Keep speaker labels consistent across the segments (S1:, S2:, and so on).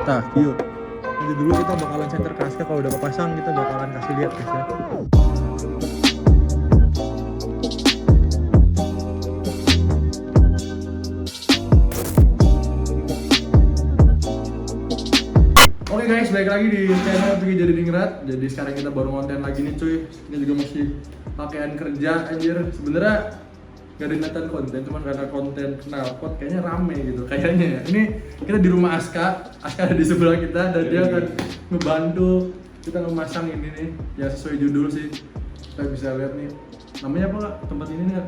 S1: Nah, yuk. Nanti dulu kita bakalan center kasknya, kalau udah kepasang kita bakalan kasih lihat guys ya. Oke guys, balik lagi di channel Pergi Jadi Dingrat. Jadi sekarang kita baru konten lagi nih cuy. Ini juga masih pakaian kerja anjir. Sebenarnya gak ada niatan konten, cuman karena konten knalpot kayaknya rame gitu kayaknya ya. Ini kita di rumah Aska ada di sebelah kita dan dia akan ngebantu kita memasang ini nih ya, sesuai judul sih. Kita bisa lihat nih namanya apa Kak? Tempat ini nih Kak?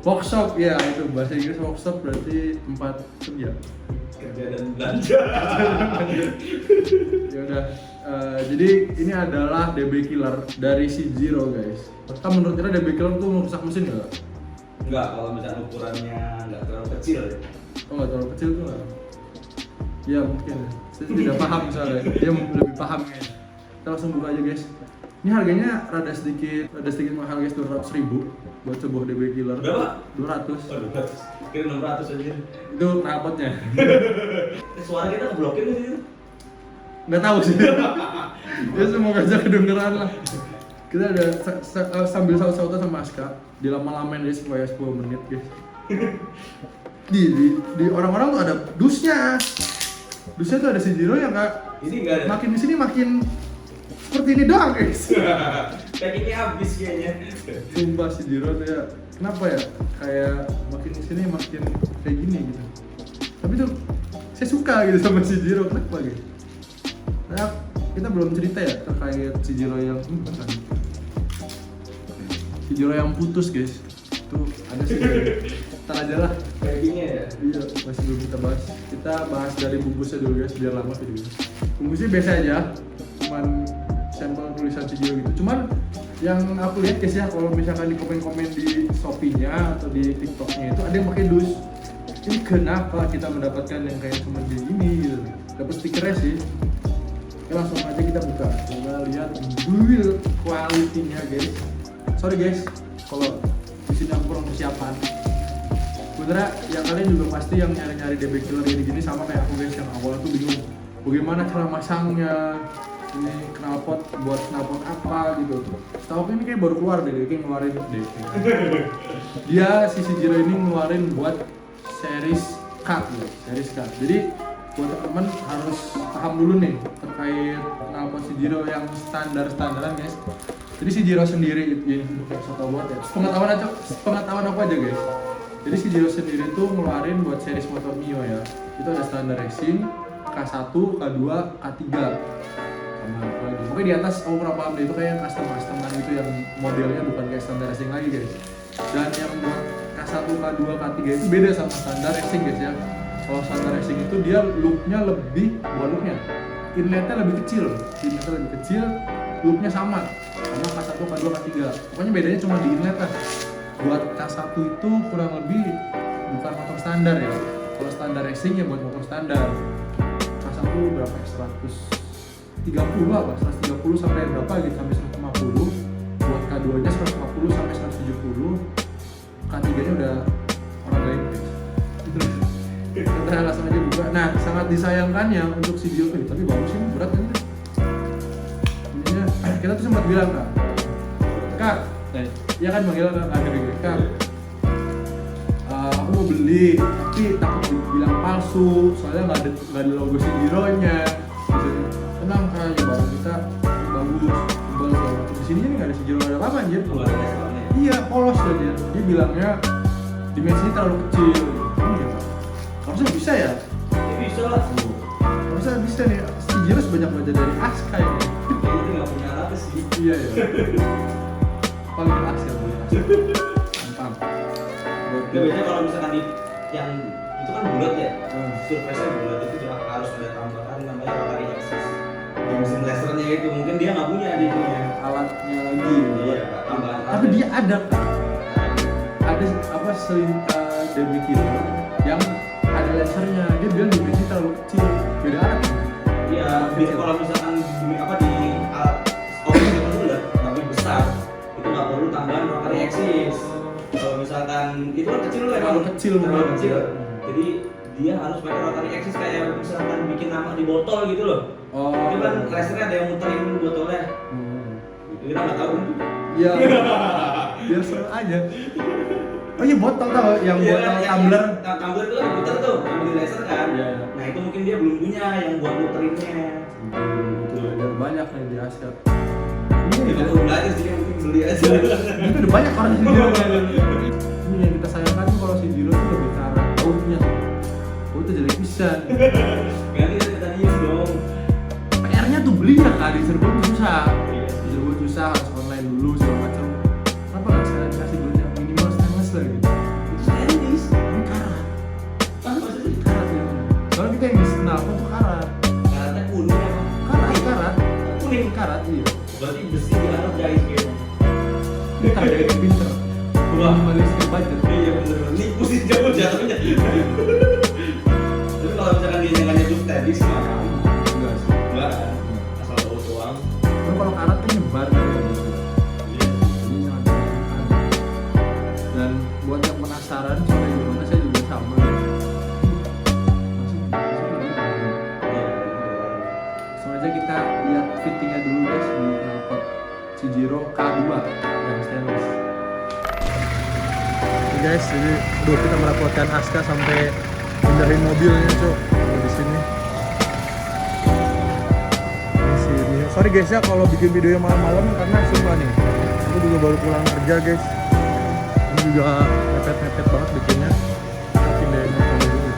S1: Workshop ya, itu bahasa Inggris workshop berarti tempat kerja
S2: dan belanja.
S1: Ya udah, jadi ini adalah DB killer dari Shijiro guys. Kan menurut kita DB killer tuh merusak mesin nggak?
S2: Enggak, kalau misalnya ukurannya nggak terlalu kecil ya.
S1: Oh nggak terlalu kecil tuh nggak? Ya mungkin. Saya tidak paham soalnya. Dia lebih paham ya. Kita langsung buka aja guys. Ini harganya rada sedikit mahal guys, 200.000 buat sebuah DB killer.
S2: Berapa?
S1: 200.
S2: Oh, 200. Kira 600 aja.
S1: Itu knalpotnya.
S2: Suara kita keblokir nggak sih?
S1: Nggak tahu sih. Ya semoga aja kedengeran lah. Kita ada sambil saut-sautan sama Aska di lama-lamain guys supaya 10 menit guys. Di orang-orang tuh ada dusnya. Dusnya tuh ada Shijiro yang Kak.
S2: Ini nggak ada.
S1: Makin di sini makin seperti ini doang guys.
S2: Packingnya habis kayaknya.
S1: Sumpah Shijiro tuh ya. Kenapa ya? Kayak makin di sini makin kayak gini gitu. Tapi tuh saya suka gitu sama Shijiro, kenapa gitu? Nah, kita belum cerita ya terkait Shijiro yang Shijiro yang putus guys. Itu ada sih. Ntar aja lah.
S2: Packingnya ya.
S1: Iya, masih belum kita bahas. Kita bahas dari bungkusnya dulu guys, biar lama videonya. Bungkusnya biasa aja, cuman sampel tulisan Shijiro gitu. Cuman yang aku lihat guys ya, kalau misalkan di komen-komen di Shopee-nya atau di TikTok-nya itu ada yang pakai dus. Ini kenapa kita mendapatkan yang kayak cuma kayak gini gitu? Dapat stikernya sih. Oke, langsung aja kita buka. Coba lihat build quality-nya guys. Sorry guys, kalau di sini aku kurang persiapan. Sebenarnya yang kalian juga pasti yang nyari-nyari DB killer gini-gini sama kayak aku guys, yang awal tuh bingung bagaimana cara masangnya, ini knalpot buat knalpot apa gitu. Tapi ini kayak baru keluar deh, kayak ngeluarin deh. Dia si Shijiro ini ngeluarin buat series cut ya, series cut. Jadi buat teman-teman harus paham dulu nih terkait knalpot Shijiro yang standaran guys. Jadi Shijiro sendiri ini kayak soto buat ya. Pengetahuan apa aja guys. Jadi Shijiro sendiri tuh ngeluarin buat series motor Mio ya. Itu ada standar racing, K1, K2, K3. Sama apa lagi. Pokoknya di atas aku kurang paham deh, itu kayak custom-customan gitu yang modelnya bukan kayak standar racing lagi guys. Dan yang buat K1, K2, K3 itu beda sama standar racing guys ya. Kalau standar racing itu dia loopnya lebih, bukan loopnya, inletnya lebih kecil, loopnya sama K1, K2, K3. Pokoknya bedanya cuma di inlet lah. Buat K1 itu kurang lebih bukan motor standar ya. Kalau standar racing ya buat motor standar. K1 berapa? 130 apa? 130 sampai berapa gitu, sampai 150. Buat K2 nya 150 sampai 170. K3 nya udah orang lain guys. Kita langsung aja buka. Nah, sangat disayangkannya untuk Shijiro ini, tapi bagus ini, berat kan? Ininya kita tuh sempat bilang Kak, iya kan manggil Kak, aku mau beli tapi takut dibilang palsu, soalnya nggak ada logo Shijiro-nya. Tenang Kak, ya barang kita bagus, tebal segala macam. Di sini nggak ada Shijiro, ada apa anjir? Iya, polos aja. Dia bilangnya dimensinya terlalu kecil. Iya Kak, harusnya bisa ya?
S2: Bisa lah.
S1: Harusnya bisa nih. Shijiro sebanyak belajar dari Aska ini.
S2: Kayaknya dia nggak punya alat sih.
S1: Iya ya. Paling hasil. Mantap.
S2: Biasanya kalau misalkan yang itu kan bulat ya, surface-nya bulat, itu juga harus ada tambahan namanya rotary axis di mesin lasernya itu. Mungkin dia nggak punya di punya
S1: Alatnya lagi.
S2: iya, tambahan.
S1: Tapi dia ada Kak. Ada apa DB killer yang ada lasernya. Dia bilang dimensi terlalu kecil. Beda arah.
S2: Iya, bisa kalau misalkan di apa di alat storing itu udah lebih besar, itu nggak perlu tambahan rotary axis. Kalau misalkan itu kan kecil loh,
S1: Terlalu kecil
S2: terlalu
S1: menurut
S2: kecil.
S1: gue.
S2: Jadi dia harus pakai rotary axis kayak misalkan bikin nama di botol gitu loh.
S1: Oh.
S2: Itu kan lasernya ada yang muterin botolnya. Gitu kita nggak tahu.
S1: Iya. Biar seru aja. Oh iya botol tau, yang
S2: Iya,
S1: botol
S2: yang
S1: tumbler.
S2: Tumbler itu kan muter tuh, ambil di laser kan.
S1: Iya.
S2: Nah itu mungkin dia belum punya yang buat muterinnya.
S1: Udah banyak nih di Asia.
S2: Ini nggak perlu belajar sih, yang penting beli aja.
S1: Itu udah banyak orang Shinjiro. Ini yang kita sayangkan tuh kalau Shinjiro tuh lebih ke arah outnya. Oh itu jelek pisan.
S2: Ganti dari Titanium dong.
S1: PR-nya tuh beli ya kak, di Cirebon tuh susah.
S2: Iya.
S1: Di Cirebon susah, harus online dulu segala macam. Kenapa nggak sekalian kasih duitnya minimal stainless lah gitu?
S2: Stainless.
S1: Ini karat.
S2: Ah maksudnya
S1: Karat ya. Soalnya kita yang di knalpot tuh karat.
S2: karatnya kuning apa?
S1: Karat.
S2: Kuning.
S1: Karat iya.
S2: Berarti besi dianggap jahit gitu.
S1: Kita dari pinter.
S2: Wah.
S1: Minimalisir budget.
S2: Iya bener. Nipu sih jauh jatuhnya. Tapi kalau misalkan dia nggak nyebut stainless mah
S1: Enggak sih.
S2: enggak kan? Asal tahu doang.
S1: Cuma kalau karat kan nyebar kan.
S2: Iya.
S1: Jadi jangan dilakukan. Dan buat yang penasaran soal gimana saya juga sama. Langsung aja kita lihat fittingnya dulu guys di knalpot Shinjiro K2 yang stainless. Oke guys, jadi kita merepotkan Aska sampai pindahin mobilnya cok di sini. Di sini. Sorry guys ya kalau bikin video malam-malam karena sumpah nih. Aku juga baru pulang kerja guys. Ini juga mepet-mepet banget bikinnya. Kita pindahin mobil dulu.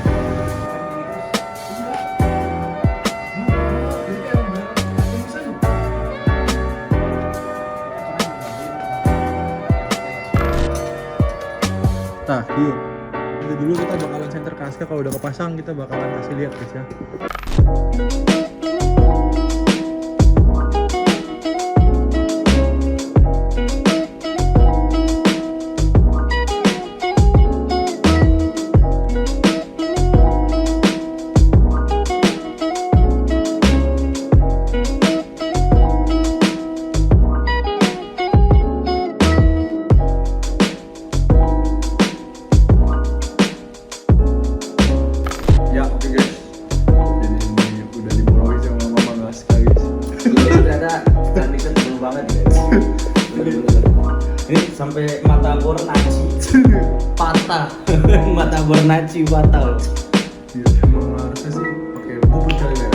S1: Nah, yuk. Nanti dulu kita bakalan center ke Aska, kalau udah kepasang kita bakalan kasih lihat guys ya. Ya oke guys, jadi ini udah dimulai sama mama Aska guys.
S2: Ternyata Titanium dulu banget guys. Ini sampai mata Bornaci patah. Mata Bornaci patah.
S1: Iya, emang harusnya sih pakai bubut kali ya.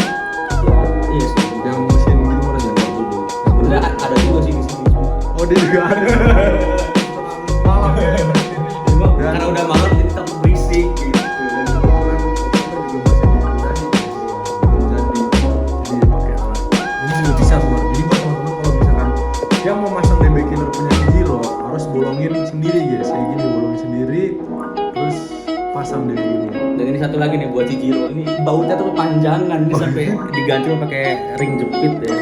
S2: Iya sih.
S1: Yang mesin gitu mana ya bubut.
S2: Ada juga sih di sini.
S1: Oh dia juga ada. Malam ya.
S2: Cuma karena udah malam jadi takut berisik gitu.
S1: Dan kebetulan kita juga masih jadi pakai alat. Ini juga bisa semua. Jadi buat teman-teman kalau misalkan yang mau masang DB killer punya Shinjiro harus bolongin sendiri guys. Kayak gini bolongin sendiri, terus pasang DB ini.
S2: Dan ini satu lagi nih buat Shinjiro, ini bautnya tuh panjangan ini sampai diganti pakai ring jepit ya.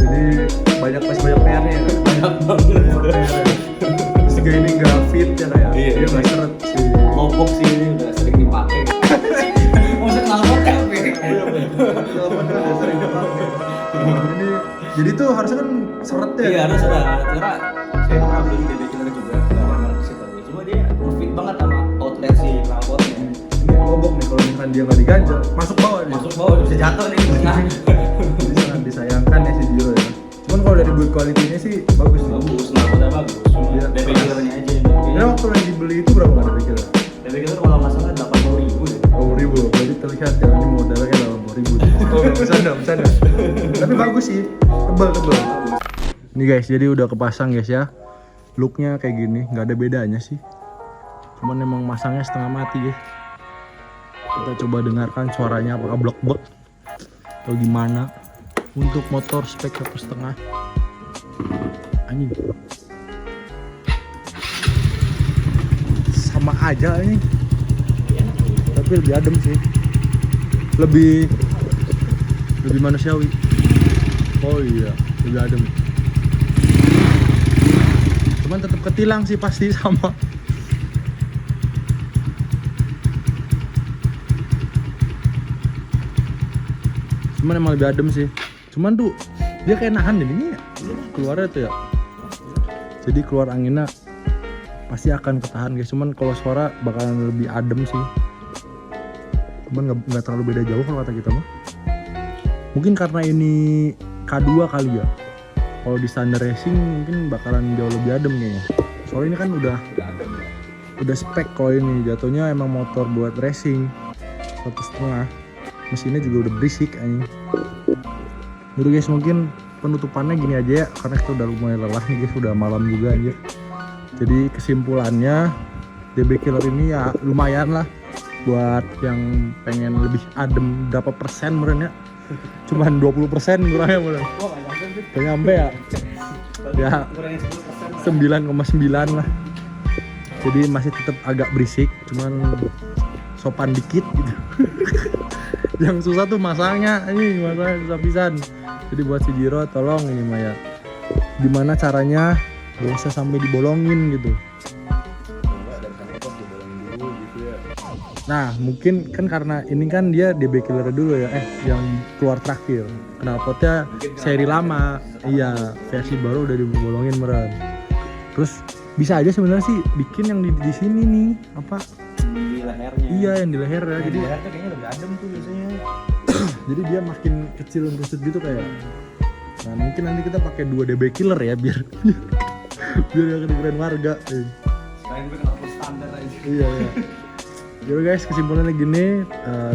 S1: Jadi banyak PR-nya ya.
S2: Banyak banget.
S1: Banyak PR-nya. Terus juga ini nggak fit ya kayak.
S2: Iya.
S1: Dia nggak seret sih.
S2: Lopok sih ini udah sering dipakai. Maksud knalpot apa?
S1: Teleponnya udah sering dipakai. Ini jadi tuh harusnya kan seret ya.
S2: Iya harus ada. Karena saya pernah beli DB killer juga dari market sih tadi. Cuma dia fit banget sama outlet si knalpotnya.
S1: Ini lobok nih kalau misalkan dia nggak diganjel, masuk bawah nih.
S2: Masuk bawah bisa jatuh nih. Nah,
S1: Jadi sangat disayangkan ya si Jiro ya. Cuman kalau dari build quality-nya sih bagus nih.
S2: bagus, knalpotnya bagus. Cuma
S1: Iya.
S2: DB killernya aja.
S1: Ya waktu lagi beli itu berapa nggak ada kira?
S2: DB killer kalau nggak salah 80.000 deh.
S1: 20.000, berarti terlihat ya ini modalnya kayak 80.000. Oh bercanda. Tapi bagus sih, tebal. Ini guys, jadi udah kepasang guys ya. Looknya kayak gini, nggak ada bedanya sih. Cuman emang masangnya setengah mati guys. Kita coba dengarkan suaranya apakah blockbot atau gimana. Untuk motor spek 1,5 anjing sama aja ini, tapi lebih adem sih, lebih manusiawi. Oh iya, lebih adem. Cuman tetap ketilang sih pasti sama. Cuman emang lebih adem sih. Cuman tuh dia kayak nahan jadinya keluarnya tuh ya. Jadi keluar anginnya pasti akan ketahan guys. Cuman kalau suara bakalan lebih adem sih. cuman nggak terlalu beda jauh kalau kata kita mah. Mungkin karena ini K2 kali ya. Kalau di standar racing mungkin bakalan jauh lebih adem kayaknya. Soalnya ini kan udah spek kalau ini, jatuhnya emang motor buat racing 1,5. Mesinnya juga udah berisik anjing. Jadi guys, mungkin penutupannya gini aja ya, karena kita udah lumayan lelah nih guys, udah malam juga anjir. Jadi kesimpulannya DB Killer ini ya lumayan lah buat yang pengen lebih adem. Berapa persen meren ya? Cuman 20% kurangnya meren. Gak nyampe ya? Ya 9,9 lah. Jadi masih tetap agak berisik, cuman sopan dikit gitu. Yang susah tuh masangnya, ini masangnya susah pisan. Jadi buat si Jiro tolong ini Maya, gimana caranya gak usah sampai dibolongin gitu. Nah mungkin kan karena ini kan dia DB Killer dulu ya, yang keluar terakhir. Knalpotnya seri lama, iya versi baru udah dibolongin meren. Terus bisa aja sebenarnya sih bikin yang di sini nih apa?
S2: Di lehernya.
S1: Iya yang di leher ya. Jadi
S2: lehernya kayaknya lebih adem tuh biasanya.
S1: Jadi dia makin kecil rusut gitu kayak. Nah mungkin nanti kita pakai 2 DB Killer ya biar yang keren warga.
S2: Sekarang gue kena full standar aja.
S1: Iya. Jadi guys, kesimpulannya gini,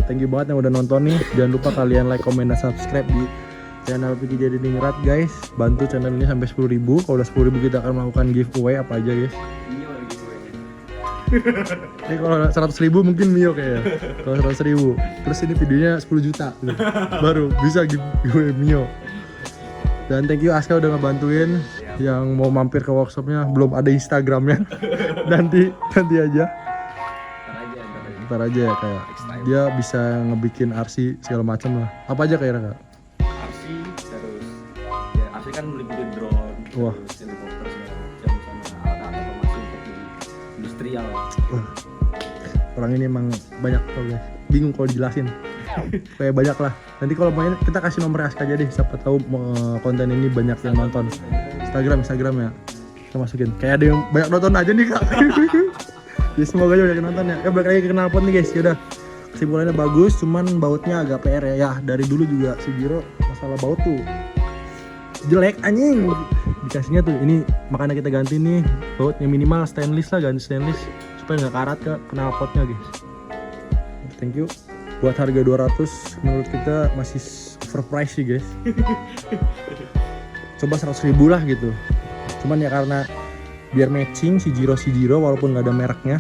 S1: thank you banget yang udah nonton nih. Jangan lupa kalian like, comment, dan subscribe di channel Piki Jadi Ningrat guys. Bantu channel ini sampai 10.000. Kalau udah 10.000 kita akan melakukan giveaway apa aja guys.
S2: Mio lagi giveaway-nya.
S1: Ini kalau 100.000 mungkin Mio kayaknya. Kalau 100.000. Terus ini videonya 10 juta gitu. Baru bisa giveaway Mio. Dan thank you Aska udah ngebantuin. Yang mau mampir ke workshopnya belum ada Instagramnya. nanti aja. Ntar aja ya kayak dia bisa ngebikin RC segala macam lah. Apa aja kayak Kak?
S2: RC terus ya RC kan beli drone.
S1: Wah.
S2: Terus helikopter segala macam sama alat-alat otomasi untuk di industrial.
S1: Orang ini emang banyak tau guys. Bingung kalau dijelasin. Kayak banyak lah. Nanti kalau main kita kasih nomor Aska aja deh. Siapa tahu konten ini banyak yang nonton. Instagram ya. Kita masukin. Kayak ada yang banyak nonton aja nih Kak. Ya semoga aja banyak yang nonton ya. Balik lagi ke knalpot nih guys. Yaudah. Kesimpulannya bagus, cuman bautnya agak PR ya. Ya dari dulu juga si Jiro masalah baut tuh jelek anjing. Dikasihnya tuh ini makanya kita ganti nih bautnya minimal stainless lah, ganti stainless supaya nggak karat ke knalpotnya guys. Thank you. Buat harga 200 menurut kita masih overpriced sih guys. Coba 100.000 lah gitu. Cuman ya karena biar matching si Jiro walaupun nggak ada mereknya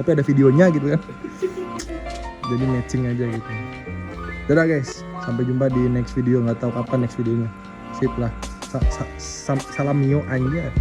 S1: tapi ada videonya gitu kan. Jadi matching aja gitu. Dadah guys, sampai jumpa di next video, nggak tahu kapan next videonya. Sip lah. Salam Mio aja.